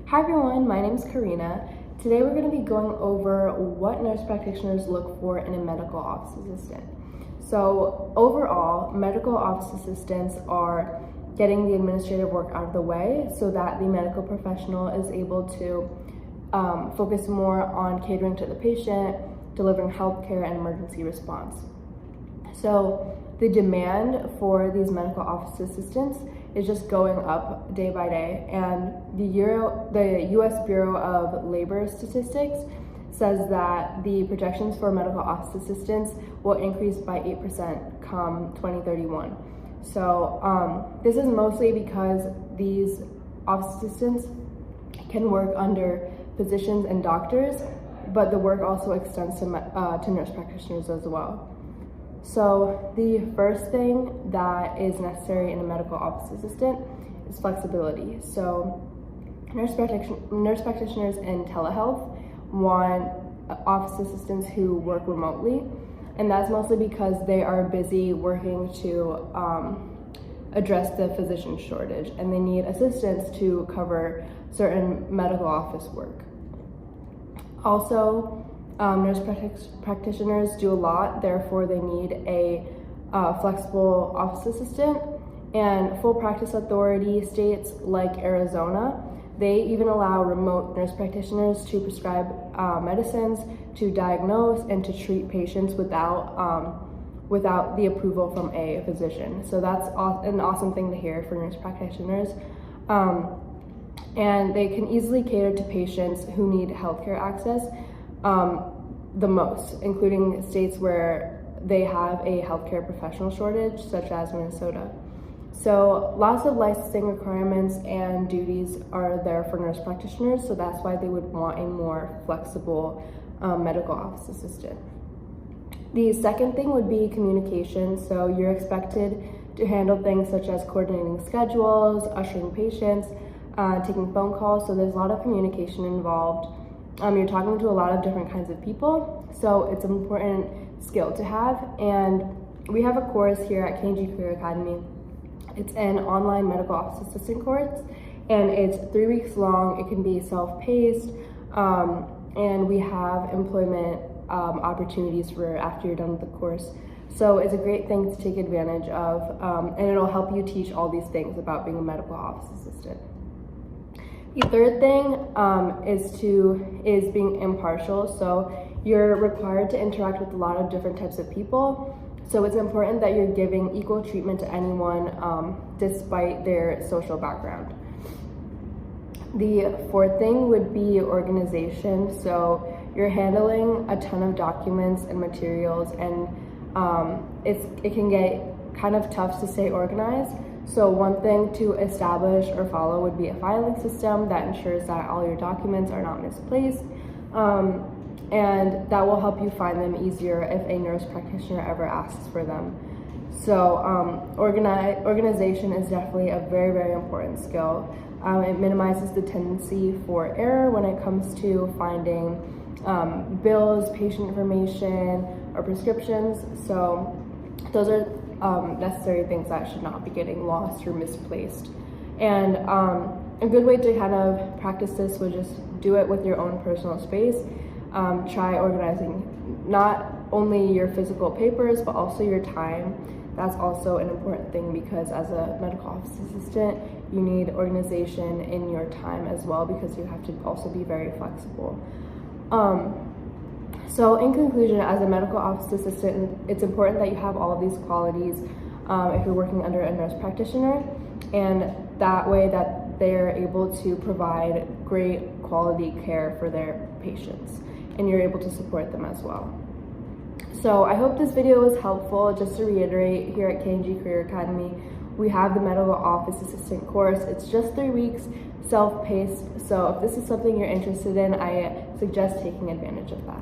Hi everyone, my name is Karina. Today we're going to be going over what nurse practitioners look for in a medical office assistant. So overall, medical office assistants are getting the administrative work out of the way so that the medical professional is able to focus more on catering to the patient, delivering healthcare and emergency response. So the demand for these medical office assistants is just going up day by day, and the U.S. Bureau of Labor Statistics says that the projections for medical office assistants will increase by 8% come 2031. So this is mostly because these office assistants can work under physicians and doctors, but the work also extends to nurse practitioners as well. So the first thing that is necessary in a medical office assistant is flexibility. So nurse practitioners in telehealth want office assistants who work remotely, and that's mostly because they are busy working to address the physician shortage, and they need assistants to cover certain medical office work. Also, nurse practitioners do a lot, therefore they need a flexible office assistant. And full practice authority states like Arizona, they even allow remote nurse practitioners to prescribe medicines, to diagnose and to treat patients without the approval from a physician. So that's an awesome thing to hear for nurse practitioners. And they can easily cater to patients who need healthcare access the most, including states where they have a healthcare professional shortage, such as Minnesota. So lots of licensing requirements and duties are there for nurse practitioners, so that's why they would want a more flexible medical office assistant. The second thing would be communication. So you're expected to handle things such as coordinating schedules, ushering patients, taking phone calls, so there's a lot of communication involved. You're talking to a lot of different kinds of people, so it's an important skill to have. And we have a course here at K&G Career Academy. It's an online medical office assistant course, and it's 3 weeks long. It can be self-paced, and we have employment opportunities for after you're done with the course. So it's a great thing to take advantage of, and it'll help you teach all these things about being a medical office assistant. The third thing is being impartial. So you're required to interact with a lot of different types of people. So it's important that you're giving equal treatment to anyone despite their social background. The fourth thing would be organization. So you're handling a ton of documents and materials, and it can get kind of tough to stay organized. So one thing to establish or follow would be a filing system that ensures that all your documents are not misplaced, and that will help you find them easier if a nurse practitioner ever asks for them. So organization is definitely a very, very important skill. It minimizes the tendency for error when it comes to finding bills, patient information, or prescriptions. So those are necessary things that should not be getting lost or misplaced. And a good way to kind of practice this would just do it with your own personal space. Try organizing not only your physical papers, but also your time. That's also an important thing, because as a medical office assistant, you need organization in your time as well, because you have to also be very flexible. So in conclusion, as a medical office assistant, it's important that you have all of these qualities if you're working under a nurse practitioner, and that way that they're able to provide great quality care for their patients, and you're able to support them as well. So I hope this video was helpful. Just to reiterate, here at K&G Career Academy, we have the medical office assistant course. It's just 3 weeks, self-paced. So if this is something you're interested in, I suggest taking advantage of that.